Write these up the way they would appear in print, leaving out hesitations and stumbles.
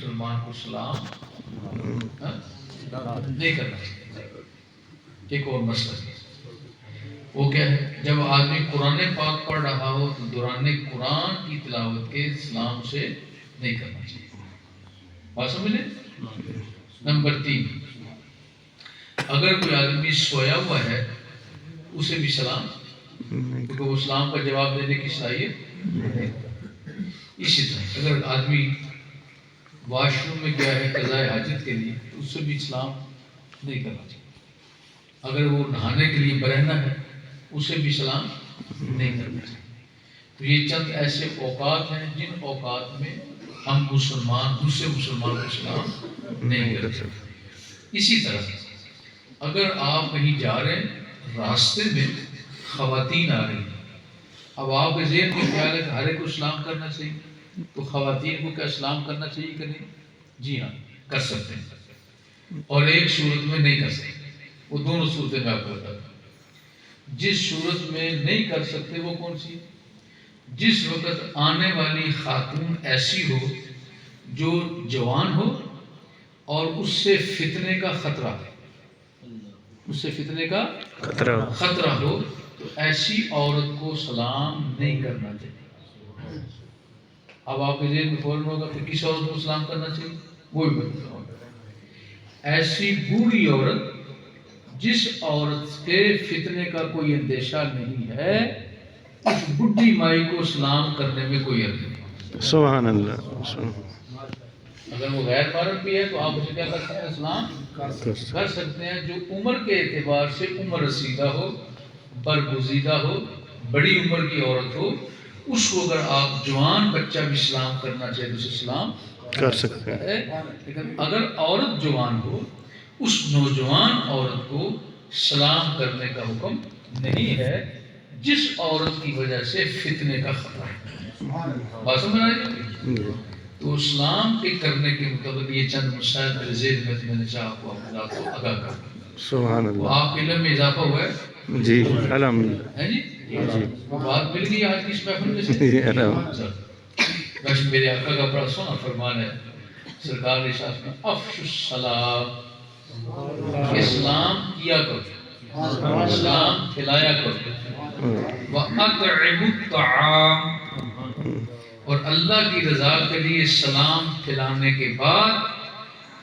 مسلمان کو سلام نہیں کرنا چاہیے. ایک اور مسئلہ وہ کیا ہے؟ جب آدمی قرآن پاک پڑھ رہا ہو تو دوران قرآن کی تلاوت کے سلام سے نہیں کرنا چاہیے. بات سمجھے؟ نمبر 3، اگر کوئی آدمی سویا ہوا ہے اسے بھی سلام، کیونکہ وہ سلام کا جواب دینے کی صلاحیت نہیں. اسی طرح اگر آدمی واش روم میں گیا ہے قضاء حاجت کے لیے تو اس سے بھی سلام نہیں کرنا چاہیے. اگر وہ نہانے کے لیے برہنہ ہے اسے بھی سلام نہیں کرنا چاہیے. تو یہ چند ایسے اوقات ہیں جن اوقات میں ہم مسلمان دوسرے مسلمان کو سلام نہیں کر سکتے. اسی طرح اگر آپ کہیں جا رہے ہیں، راستے میں خواتین آ رہی ہیں، اب آپ کے ذہن میں خیال ہے کہ ہر ایک کو سلام کرنا چاہیے، تو خواتین کو کیا سلام کرنا چاہیے کہ نہیں؟ جی ہاں، کر سکتے ہیں. اور ایک صورت میں نہیں کر سکتے. وہ دونوں صورتیں میں آپ کو بتاتا ہوں. جس صورت میں نہیں کر سکتے وہ کون سی؟ جس وقت آنے والی خاتون ایسی ہو جو جوان ہو اور اس سے فتنے کا خطرہ ہے، اس سے فتنے کا خطرہ ہو، تو ایسی عورت کو سلام نہیں کرنا چاہیے. اب آپ کے ذہن میں فوراً ہوگا کہ کس عورت کو سلام کرنا چاہیے؟ وہ بھی بتاتا ہوں. ایسی بوڑھی عورت جس عورت کے فتنے کا کوئی اندیشہ نہیں ہے، اس بڈھی مائی کو سلام کرنے میں کوئی حرج نہیں. سبحان اللہ. اگر وہ غیر فارغ بھی ہے تو آپ اسے کیا کر سکتے ہیں؟ سلام کر سکتے ہیں. جو عمر کے اعتبار سے عمر رسیدہ ہو، برگزیدہ ہو، بڑی عمر کی عورت ہو، اس کو اگر آپ جوان بچہ بھی سلام کرنا چاہے تو اسے سلام کر سکتے ہیں. لیکن اگر عورت جوان ہو، اس نوجوان عورت کو سلام کرنے کا حکم نہیں ہے جس عورت کی وجہ سے فتنے کا خطرہ ہے. بات سمجھ آئی؟ تو اسلام کے کرنے کے مطابق یہ چند مسائل میرے ذہن میں نے چاہا کو آپ کو آگاہ کر. سبحان اللہ. آپ کے علم میں اضافہ ہوا ہے؟ جی الحمدللہ. ہے جی، وہ بات مل گئی آج کی اس محفل میں سے. بس میرے آقا کا بڑا سونا فرمان ہے سرکار کے ساتھ میں، افش السلام، اسلام کیا کرو، اسلام کھلایا کرو، وَأَطْعِمُ الطَّعَامَ، اور اللہ کی رضا کے لیے سلام کھلانے کے بعد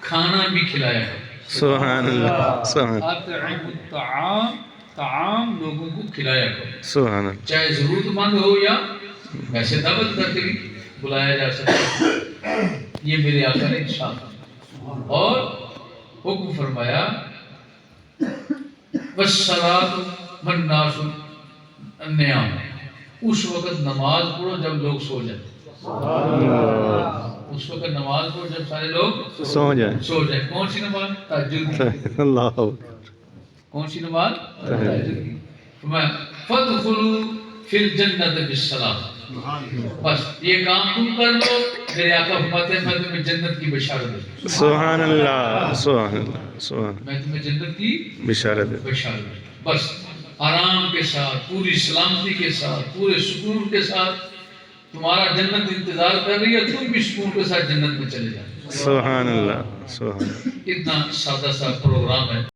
کھانا بھی کھلایا کرو. سبحان اللہ. سبحان اطعم الطعام، طعام لوگوں کو کھلایا کرو، سبحان اللہ. چاہے ضرورت مند ہو یا ویسے دعوت کر کے بھی بلایا جا سکتا ہے. یہ میرے آقا نے ارشاد اور حکم فرمایا، وَالصَّلَاةُ وَالنَّاسُ نِيَامٌ، اس وقت نماز پڑھو جب لوگ سو جائیں. اس وقت نماز پڑھو جب سارے لوگ سو جائیں. کون سی نماز؟ تہجد کی. اللہ. کون سی نماز؟ تہجد کی. فَادْخُلُوا فِي الْجَنَّةِ بِالسَّلَامِ، بس یہ کام تم کر لو، میرے آقا فرماتے ہیں میں تمہیں جنت کی بشارت دوں. سبحان اللہ. سبحان اللہ. سبحان میں تمہیں جنت کی بشارت. بشارت دوں. بس آرام کے ساتھ، پوری سلامتی کے ساتھ، پورے سکون کے ساتھ تمہارا جنت انتظار کر رہی ہے، تم بھی سکون کے ساتھ جنت میں چلے جاؤ. سبحان اللہ. سبحان اللہ. اتنا سادہ سا پروگرام ہے.